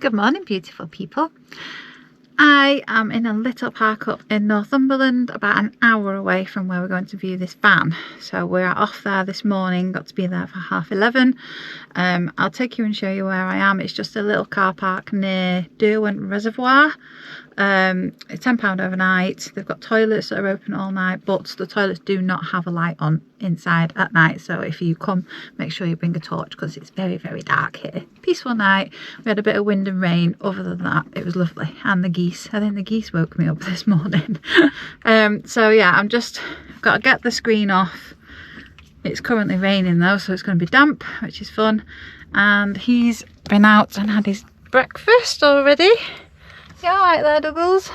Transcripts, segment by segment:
Good morning, beautiful people. I am in a little park up in Northumberland, about an hour away from where we're going to view this van. So we're off there this morning, got to be there for 11:30. I'll take you and show you where I am. It's just a little car park near Derwent Reservoir. It's £10 overnight. They've got toilets that are open all night, but the toilets do not have a light on inside at night. So if you come, make sure you bring a torch because it's very, very dark here. Peaceful night. We had a bit of wind and rain. Other than that, it was lovely. And the geese. I think the geese woke me up this morning. So yeah, I've got to get the screen off. It's currently raining though, so it's going to be damp, which is fun. And he's been out and had his breakfast already. You alright there, Douglas?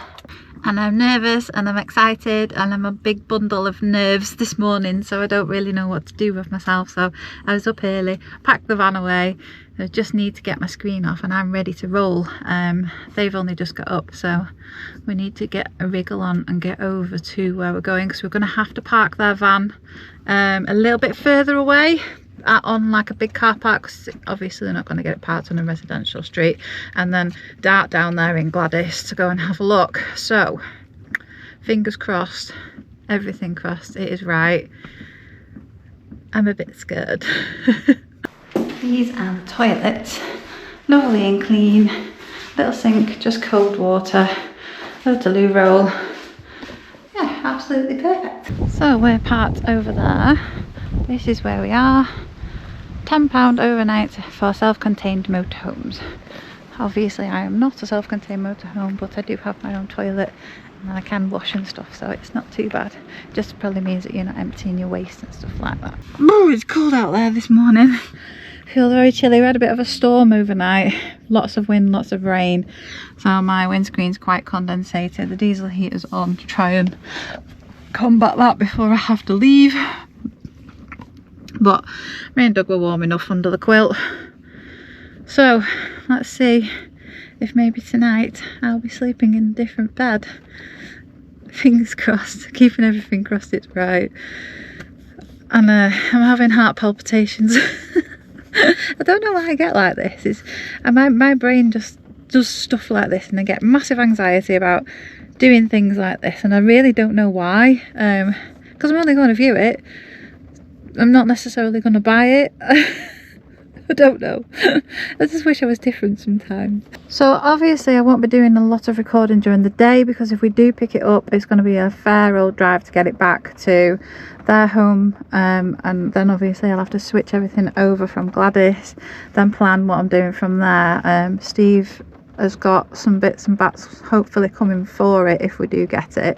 And I'm nervous and I'm excited and I'm a big bundle of nerves this morning, so I don't really know what to do with myself. So I was up early, packed the van away. I just need to get my screen off and I'm ready to roll. They've only just got up, so we need to get a wriggle on and get over to where we're going, because we're going to have to park their van a little bit further away on like a big car park. Obviously they're not going to get it parked on a residential street, and then dart down there in Gladys to go and have a look. So fingers crossed, everything crossed, it is right. I'm a bit scared. These are the toilets, lovely and clean, little sink, just cold water, loads of loo roll. Yeah, absolutely perfect. So we're parked over there. This is where we are. £10 overnight for self-contained motorhomes. Obviously I am not a self-contained motorhome, but I do have my own toilet and I can wash and stuff, so it's not too bad. Just probably means that you're not emptying your waste and stuff like that. Oh, it's cold out there this morning. Feels very chilly. We had a bit of a storm overnight, lots of wind, lots of rain, so my windscreen's quite condensated. The diesel heater's on to try and combat that before I have to leave. But me and Doug were warm enough under the quilt, so let's see if maybe tonight I'll be sleeping in a different bed. Fingers crossed, keeping everything crossed it's right. And I'm having heart palpitations. I don't know why I get like this. My brain just does stuff like this and I get massive anxiety about doing things like this, and I really don't know why, because I'm only going to view it. I'm not necessarily going to buy it. I don't know. I just wish I was different sometimes. So obviously I won't be doing a lot of recording during the day, because if we do pick it up, it's going to be a fair old drive to get it back to their home, and then obviously I'll have to switch everything over from Gladys, then plan what I'm doing from there. Steve has got some bits and bats hopefully coming for it if we do get it,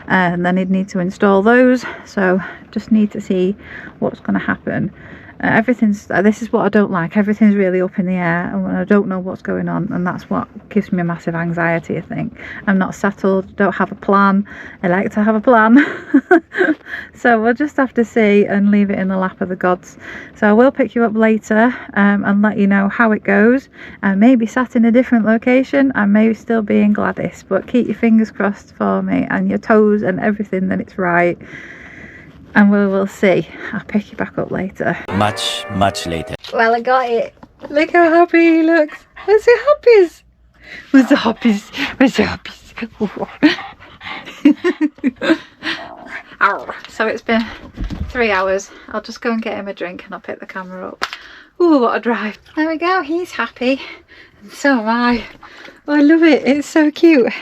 and then he'd need to install those, so just need to see what's going to happen. This is what I don't like, everything's really up in the air and I don't know what's going on, and that's what gives me massive anxiety. I think I'm not settled, don't have a plan. I like to have a plan. So we'll just have to see and leave it in the lap of the gods. So I will pick you up later and let you know how it goes. I may be sat in a different location, I may still be in Gladys, but keep your fingers crossed for me and your toes and everything that it's right. And we will see. I'll pick you back up later. Much later. Well, I got it. Look how happy he looks. Where's the hoppies? Where's the hoppies? Where's the hoppies? So it's been 3 hours. I'll just go and get him a drink and I'll pick the camera up. Ooh, what a drive. There we go. He's happy. And so am I. Oh, I love it. It's so cute.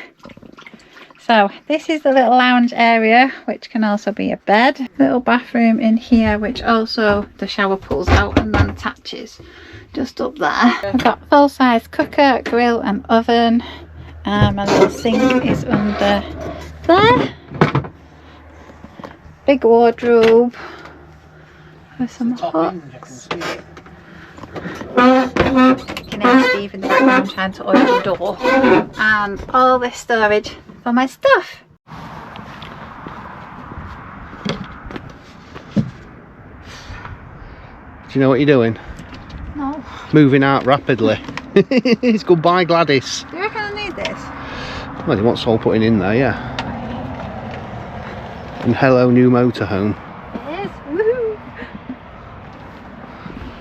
So this is the little lounge area, which can also be a bed. Little bathroom in here, which also the shower pulls out and then attaches just up there. I've got full-size cooker, grill and oven. My little sink is under there. Big wardrobe with some hooks. You can hear Steve in the background trying to oil the door. And all this storage for my stuff. Do you know what you're doing? No. Moving out rapidly. It's goodbye, Gladys. Do you reckon I need this? Well, you want soul putting in there, yeah. And hello, new motorhome. It is. Woohoo!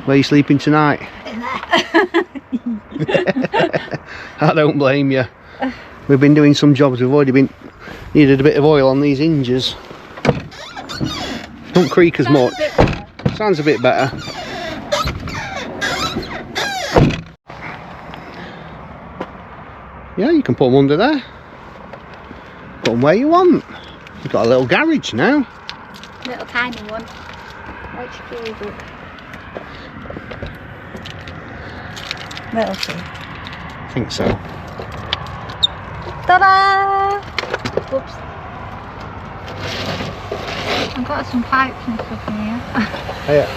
Where are you sleeping tonight? In there. I don't blame you. We've been doing some jobs, we've already needed a bit of oil on these hinges. Don't creak as much. Sounds a bit better. Yeah, you can put them under there. Put them where you want. You've got a little garage now. Little tiny one. Which key is it? Little key. I think so. Ta-da! Whoops. I've got some pipes and stuff in here. Oh, yeah.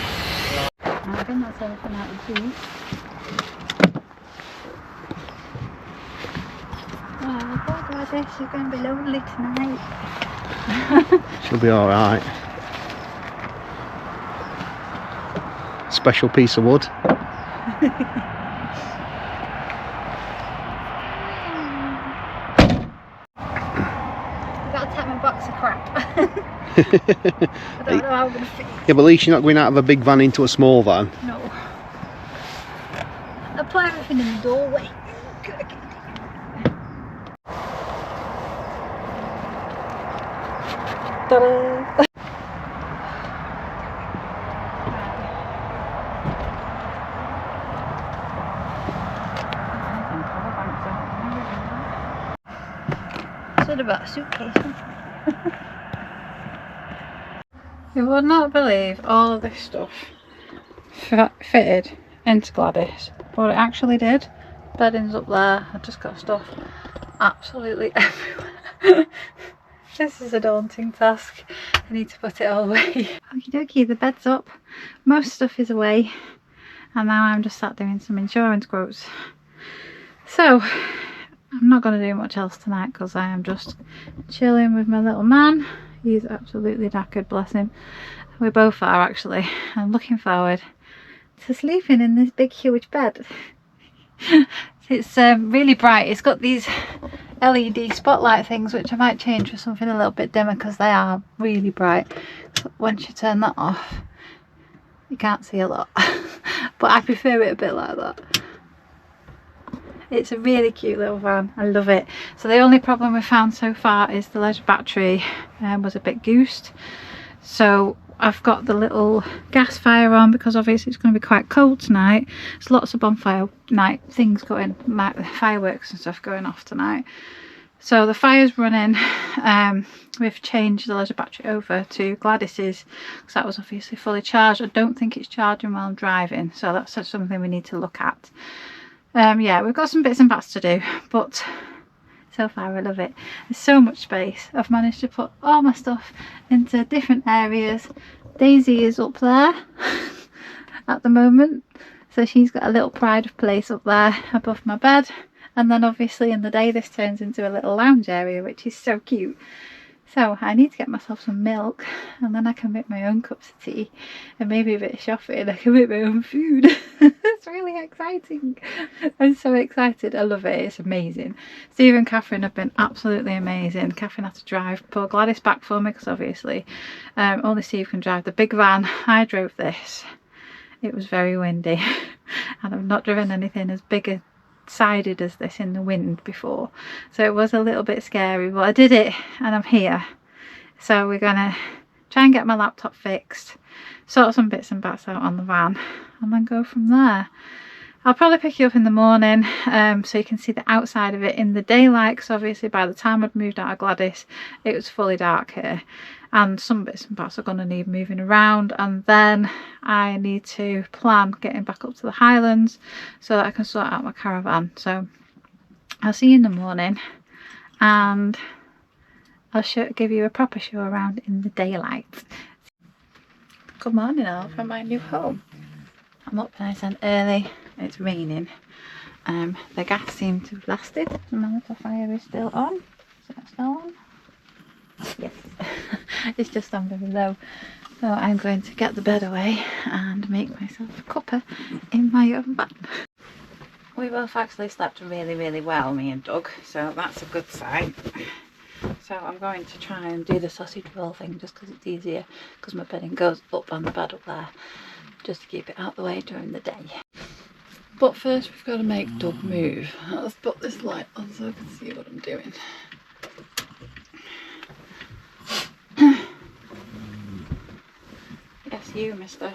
I think that's everything out of the key. Oh, poor Gladys, she's going to be lonely tonight. She'll be alright. Special piece of wood. Box of crap. I don't know how I'm going to fit. Yeah, but at least you're not going out of a big van into a small van. No. I put everything in the doorway. Ta-da! Should have bought a suitcase. You would not believe all of this stuff fitted into Gladys, but it actually did. Bedding's up there. I've just got stuff absolutely everywhere. This is a daunting task. I need to put it all away. Okie dokie, the bed's up. Most stuff is away, and now I'm just sat doing some insurance quotes. So I'm not going to do much else tonight because I am just chilling with my little man. He's absolutely knackered, bless him. We both are actually. I'm looking forward to sleeping in this big huge bed. It's really bright. It's got these LED spotlight things which I might change for something a little bit dimmer because they are really bright. So once you turn that off you can't see a lot. But I prefer it a bit like that. It's a really cute little van. I love it. So the only problem we found so far is the leisure battery was a bit goosed. So I've got the little gas fire on because obviously it's going to be quite cold tonight. There's lots of bonfire night things going, like fireworks and stuff going off tonight. So the fire's running. We've changed the leisure battery over to Gladys's because that was obviously fully charged. I don't think it's charging while I'm driving, so that's something we need to look at. Yeah, we've got some bits and bats to do, but so far I love it. There's so much space. I've managed to put all my stuff into different areas. Daisy is up there at the moment, so she's got a little pride of place up there above my bed. And then obviously in the day this turns into a little lounge area, which is so cute. So I need to get myself some milk and then I can make my own cups of tea and maybe a bit of shopping. I can make my own food. It's really exciting. I'm so excited. I love it. It's amazing. Steve and Catherine have been absolutely amazing. Catherine had to drive poor Gladys back for me because obviously only Steve can drive the big van. I drove this. It was very windy and I've not driven anything as big a sided as this in the wind before, so it was a little bit scary, but I did it and I'm here. So we're gonna try and get my laptop fixed, sort some bits and bats out on the van and then go from there. I'll probably pick you up in the morning so you can see the outside of it in the daylight, because obviously by the time I'd moved out of Gladys it was fully dark here and some bits and bats are going to need moving around, and then I need to plan getting back up to the Highlands so that I can sort out my caravan. So I'll see you in the morning and I'll give you a proper show around in the daylight. Good morning all from my new home. I'm up nice and early. It's raining. The gas seemed to have lasted. My little fire is still on. Is it still on? Yes. It's just on very low. So I'm going to get the bed away and make myself a cuppa in my oven van. We both actually slept really well, me and Doug, so that's a good sign. So I'm going to try and do the sausage roll thing just because it's easier, because my bedding goes up on the bed up there, just to keep it out the way during the day. But first we've got to make Doug move. Let's put this light on so I can see what I'm doing. Yes, you, mister.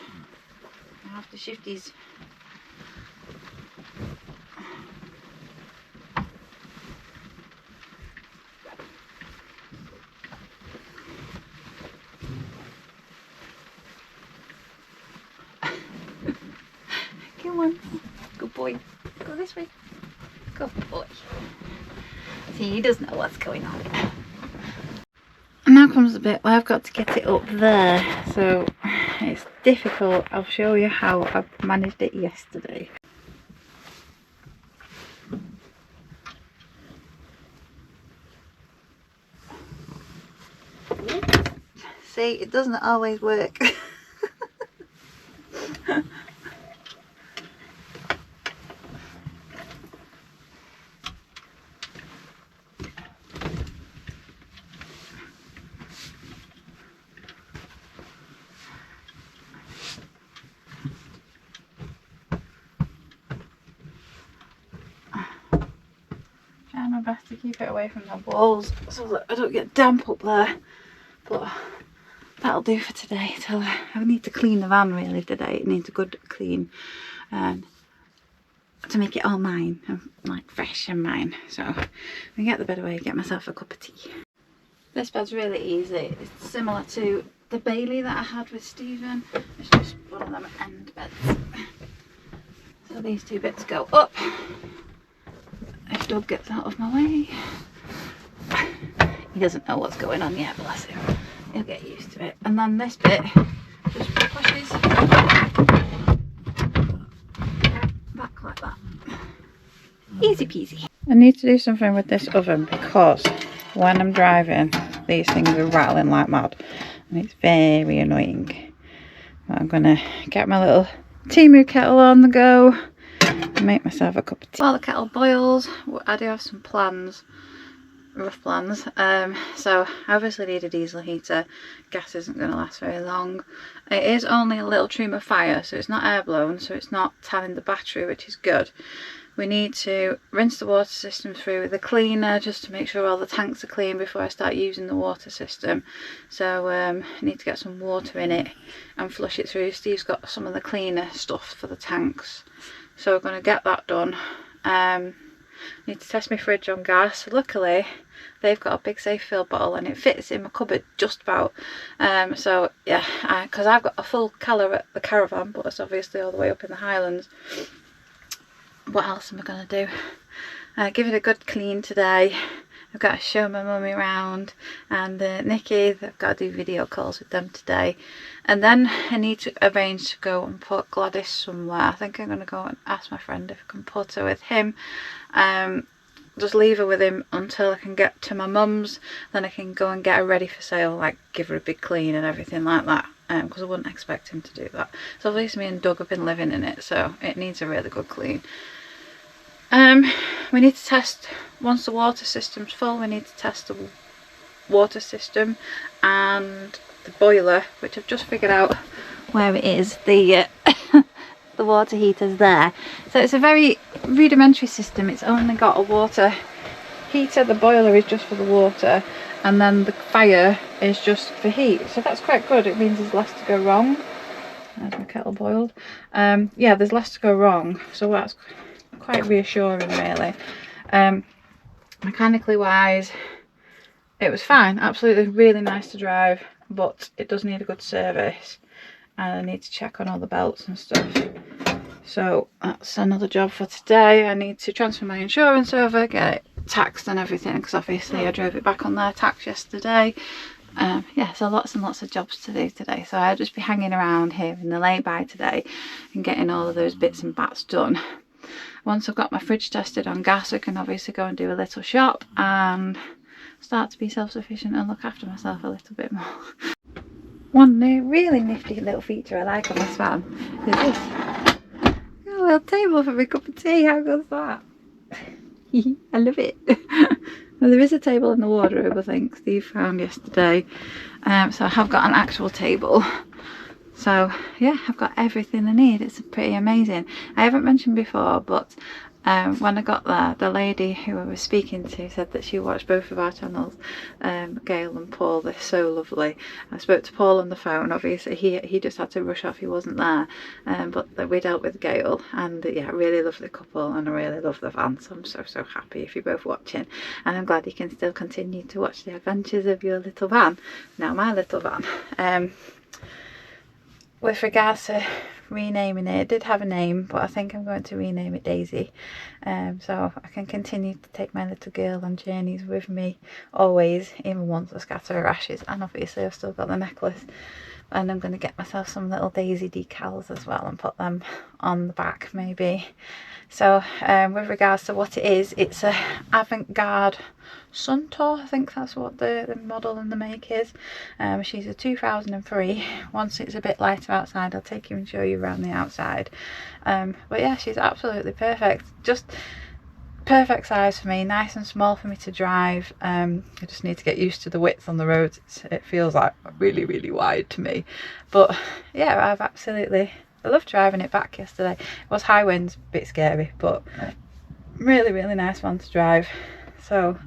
I have to shift these. Come on. Good boy. Go this way. Good boy. See, he doesn't know what's going on. And now comes the bit where I've got to get it up there. So it's difficult. I'll show you how I managed it yesterday. See, it doesn't always work. Trying my best to keep it away from the walls so that I don't get damp up there. But that'll do for today. Till I need to clean the van really today. It needs a good clean to make it all mine, like fresh and mine. So I'm gonna get the bed away, get myself a cup of tea. This bed's really easy. It's similar to the Bailey that I had with Stephen. It's just one of them end beds. So these two bits go up. If Doug gets out of my way. He doesn't know what's going on yet, bless him. He'll get used to it. And then this bit just pushes back like that. Easy peasy. I need to do something with this oven because when I'm driving, these things are rattling like mad. And it's very annoying. I'm going to get my little Timu kettle on the go and make myself a cup of tea. While the kettle boils, I do have some plans. Rough plans. So I obviously need a diesel heater. Gas isn't going to last very long. It is only a little tremor fire, so it's not air blown, so it's not tanning the battery, which is good. We need to rinse the water system through with a cleaner just to make sure all the tanks are clean before I start using the water system. So I need to get some water in it and flush it through. Steve's got some of the cleaner stuff for the tanks, so we're going to get that done. Need to test my fridge on gas. Luckily they've got a big safe fill bottle and it fits in my cupboard just about. So yeah, because I've got a full colour at the caravan, but it's obviously all the way up in the Highlands. What else am I going to do? Give it a good clean today. I've got to show my mummy around, and Nikki, I've got to do video calls with them today. And then I need to arrange to go and put Gladys somewhere. I think I'm going to go and ask my friend if I can put her with him. Just leave her with him until I can get to my mum's. Then I can go and get her ready for sale, like give her a big clean and everything like that. Because I wouldn't expect him to do that. So obviously me and Doug have been living in it, so it needs a really good clean. We need to test, once the water system's full, we need to test the water system and the boiler, which I've just figured out where it is. The the water heater's there. So it's a very rudimentary system. It's only got a water heater. The boiler is just for the water, and then the fire is just for heat. So that's quite good. It means there's less to go wrong. There's my kettle boiled. Yeah, there's less to go wrong. So that's quite reassuring really. Mechanically wise, it was fine. Absolutely really nice to drive, but it does need a good service, and I need to check on all the belts and stuff. So that's another job for today. I need to transfer my insurance over, get it taxed and everything, because obviously I drove it back on their tax yesterday. Yeah, so lots and lots of jobs to do today. So I'll just be hanging around here in the lay-by today and getting all of those bits and bats done. Once I've got my fridge tested on gas, I can obviously go and do a little shop and start to be self-sufficient and look after myself a little bit more. One really nifty little feature I like on this van is this. A little table for my cup of tea. How good's that? I love it. Well, there is a table in the wardrobe, I think Steve found yesterday. So I have got an actual table. So yeah, I've got everything I need. It's pretty amazing. I haven't mentioned before, but when I got there, the lady who I was speaking to said that she watched both of our channels, Gail and Paul. They're so lovely. I spoke to Paul on the phone. Obviously he just had to rush off, he wasn't there, but we dealt with Gail, and yeah, really lovely couple, and I really love the van, so I'm so happy if you're both watching, and I'm glad you can still continue to watch the adventures of your little van, now my little van. With regards to renaming it did have a name, but I think I'm going to rename it Daisy, so I can continue to take my little girl on journeys with me always, even once I scatter her ashes. And obviously I've still got the necklace, and I'm going to get myself some little Daisy decals as well and put them on the back maybe. So with regards to what it is, it's a avant-garde Suntour, I think that's what the model and the make is. She's a 2003. Once it's a bit lighter outside, I'll take you and show you around the outside. But yeah, she's absolutely perfect, just perfect size for me, nice and small for me to drive. I just need to get used to the width on the roads. It feels like really wide to me, but yeah, I loved driving it back yesterday. It was high winds, a bit scary, but really nice one to drive. So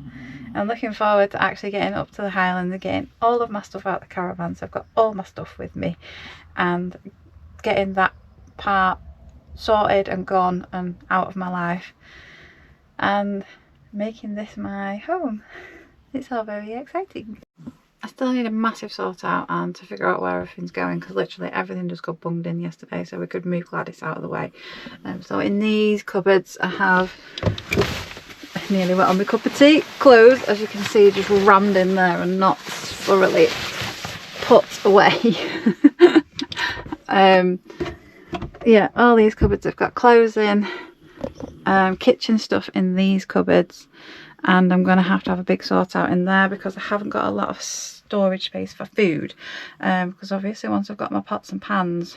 I'm looking forward to actually getting up to the Highlands and getting all of my stuff out of the caravan, so I've got all my stuff with me, and getting that part sorted and gone and out of my life, and making this my home. It's all very exciting. I still need a massive sort out and to figure out where everything's going, because literally everything just got bunged in yesterday, so we could move Gladys out of the way. So in these cupboards I have, nearly wet on my cup of tea, clothes, as you can see, just rammed in there and not thoroughly put away. Yeah, all these cupboards have got clothes in, kitchen stuff in these cupboards, and I'm going to have a big sort out in there because I haven't got a lot of storage space for food, because obviously once I've got my pots and pans,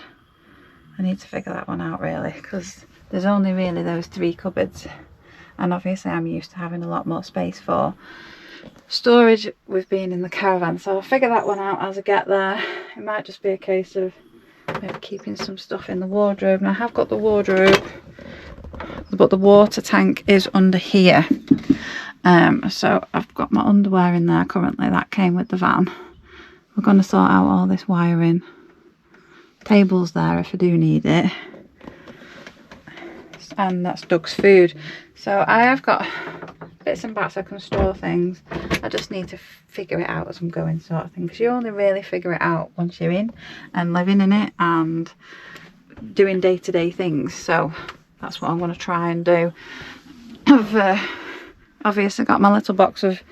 I need to figure that one out really, because there's only really those 3 cupboards, and obviously I'm used to having a lot more space for storage with being in the caravan, so I'll figure that one out as I get there. It might just be a case of maybe keeping some stuff in the wardrobe, and I have got the wardrobe, but the water tank is under here. So I've got my underwear in there currently, that came with the van. We're going to sort out all this wiring. Table's there if I do need it, and that's Doug's food. So I have got bits and bats I can store things. I just need to figure it out as I'm going, sort of thing, because you only really figure it out once you're in and living in it and doing day-to-day things. So that's what I'm going to try and do. I've obviously got my little box of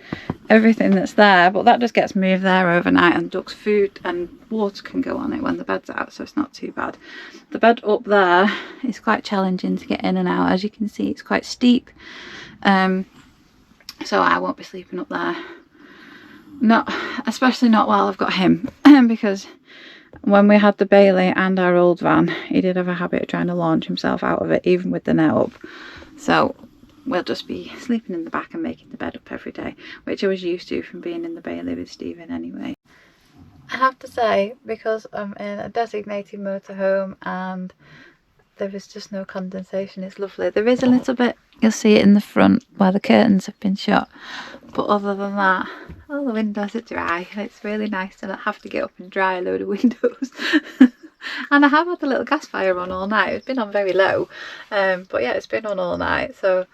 everything that's there, but that just gets moved there overnight, and Duck's food and water can go on it when the bed's out, so it's not too bad. The bed up there is quite challenging to get in and out. As you can see, it's quite steep, so I won't be sleeping up there, especially not while I've got him, because when we had the Bailey and our old van, he did have a habit of trying to launch himself out of it, even with the net up. So we'll just be sleeping in the back and making the bed up every day, which I was used to from being in the Bailey with Stephen anyway. I have to say, because I'm in a designated motorhome and there is just no condensation, it's lovely. There is a little bit, you'll see it in the front where the curtains have been shut, but other than that, all the windows are dry, and it's really nice to not have to get up and dry a load of windows. And I have had the little gas fire on all night. It's been on very low, but yeah, it's been on all night, so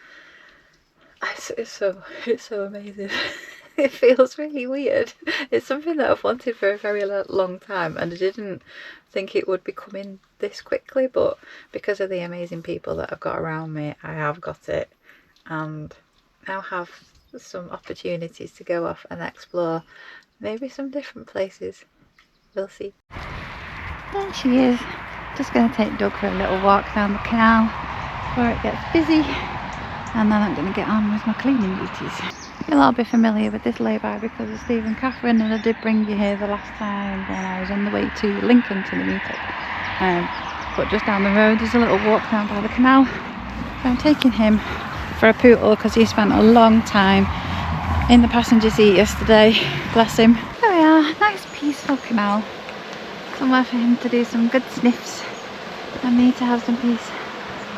it's so amazing. It feels really weird. It's something that I've wanted for a very long time, and I didn't think it would be coming this quickly, but because of the amazing people that I've got around me, I have got it, and now have some opportunities to go off and explore maybe some different places. We'll see. There she is. Just going to take Doug for a little walk down the canal before it gets busy, and then I'm going to get on with my cleaning duties. You'll all be familiar with this lay-by because of Steve and Catherine, and I did bring you here the last time when I was on the way to Lincoln to the meetup. But just down the road there's a little walk down by the canal, so I'm taking him for a poodle because he spent a long time in the passenger seat yesterday, bless him. There we are, nice peaceful canal. somewhere for him to do some good sniffs and me to have some peace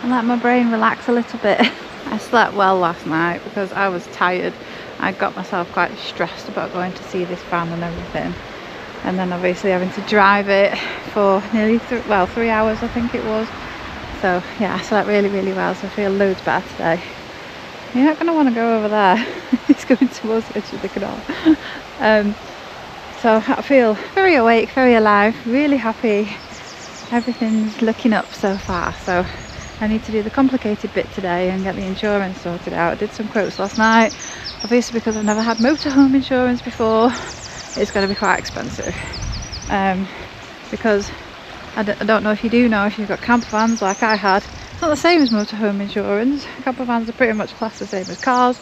and let my brain relax a little bit. I slept well last night because I was tired. I got myself quite stressed about going to see this van and everything, and then obviously having to drive it for nearly 3 hours I think it was. So yeah, I slept really well, so I feel loads better today. You're not going to want to go over there. He's going towards the edge of the canal. So I feel very awake, very alive, really happy. Everything's looking up so far. So I need to do the complicated bit today and get the insurance sorted out. I did some quotes last night. Obviously, because I've never had motorhome insurance before, it's going to be quite expensive. Because I don't know if you do know, if you've got camper vans like I had, it's not the same as motorhome insurance. Camper vans are pretty much classed the same as cars.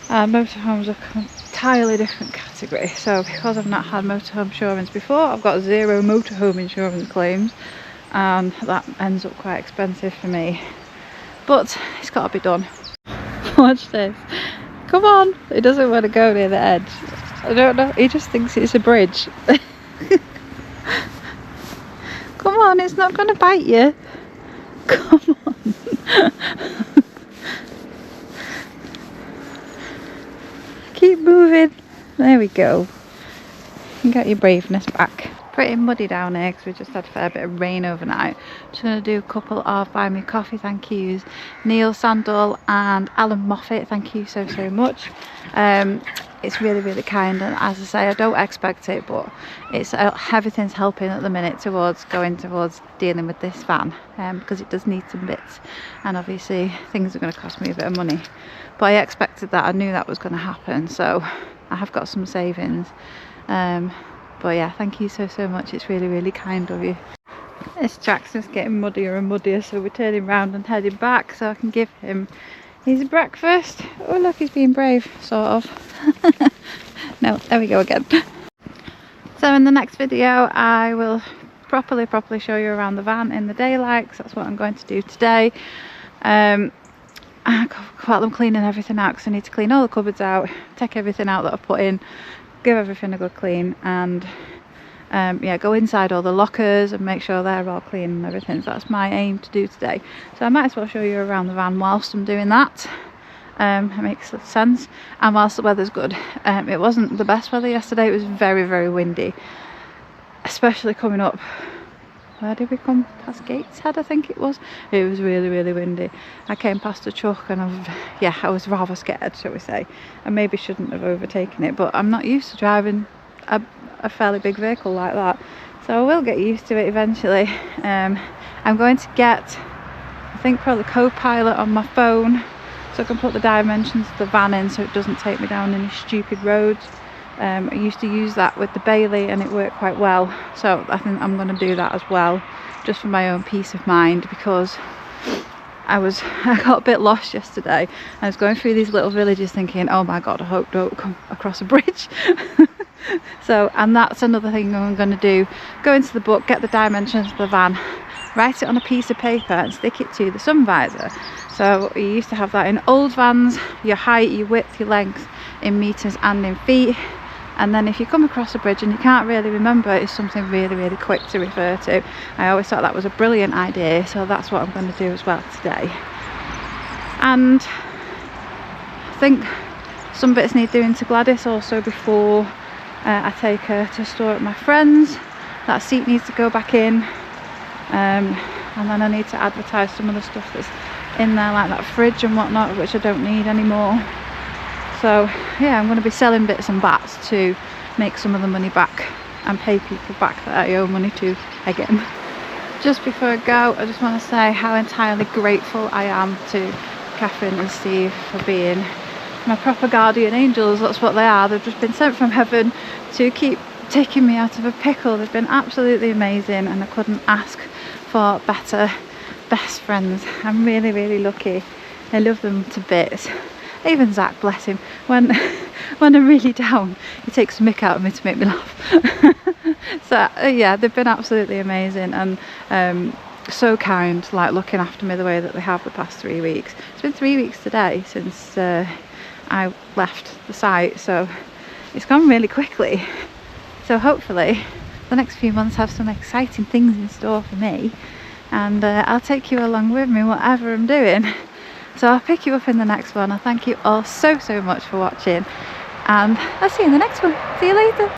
Motorhomes are an entirely different category. So because I've not had motorhome insurance before, I've got 0 motorhome insurance claims, and that ends up quite expensive for me. But it's got to be done. Watch this. Come on. He doesn't want to go near the edge. I don't know. He just thinks it's a bridge. Come on, it's not going to bite you. Come on. Keep moving. There we go. You can get your braveness back. Pretty muddy down here because we just had a fair bit of rain overnight. Just going to do a couple of buy me coffee thank yous. Neil Sandall and Alan Moffat, thank you so much. It's really kind, and as I say, I don't expect it, but it's everything's helping at the minute towards dealing with this van, because it does need some bits, and obviously things are going to cost me a bit of money. But I expected that, I knew that was going to happen, so I have got some savings. But yeah, thank you so much. It's really kind of you. This track's just getting muddier and muddier, so we're turning round and heading back so I can give him his breakfast. Oh look, he's being brave, sort of. No, there we go again. So in the next video I will properly show you around the van in the daylight, because that's what I'm going to do today. While I'm cleaning everything out, because I need to clean all the cupboards out, take everything out that I've put in, give everything a good clean, and yeah, go inside all the lockers and make sure they're all clean and everything. So that's my aim to do today. So I might as well show you around the van whilst I'm doing that. It makes sense, and whilst the weather's good. It wasn't the best weather yesterday. It was very windy, especially coming up. Where did we come past Gateshead? I think it was. It was really windy. I came past a truck and I was rather scared, shall we say. I maybe shouldn't have overtaken it, but I'm not used to driving a fairly big vehicle like that, so I will get used to it eventually. I'm going to get, I think, probably Co-Pilot on my phone, so I can put the dimensions of the van in so it doesn't take me down any stupid roads. I used to use that with the Bailey and it worked quite well, so I think I'm going to do that as well, just for my own peace of mind, because I got a bit lost yesterday. I was going through these little villages thinking, oh my god, I hope I don't come across a bridge. So, and that's another thing I'm going to do, go into the book, get the dimensions of the van, write it on a piece of paper and stick it to the sun visor. So you used to have that in old vans, your height, your width, your length in meters and in feet, and then if you come across a bridge and you can't really remember, it's something really quick to refer to. I always thought that was a brilliant idea, so that's what I'm going to do as well today. And I think some bits need doing to Gladys also before I take her to store at my friend's. That seat needs to go back in, and then I need to advertise some of the stuff that's in there, like that fridge and whatnot, which I don't need anymore. So yeah, I'm going to be selling bits and bats to make some of the money back and pay people back that I owe money to again. Just before I go, I just want to say how entirely grateful I am to Catherine and Steve for being my proper guardian angels. That's what they are. They've just been sent from heaven to keep taking me out of a pickle. They've been absolutely amazing, and I couldn't ask for better best friends. I'm really lucky. I love them to bits. Even Zach, bless him, when I'm really down, he takes a mick out of me to make me laugh. So yeah, they've been absolutely amazing, and so kind, like looking after me the way that they have the past 3 weeks. It's been 3 weeks today since I left the site, so it's gone really quickly. So hopefully the next few months have some exciting things in store for me, and I'll take you along with me whatever I'm doing. So I'll pick you up in the next one. I thank you all so much for watching, and I'll see you in the next one. See you later.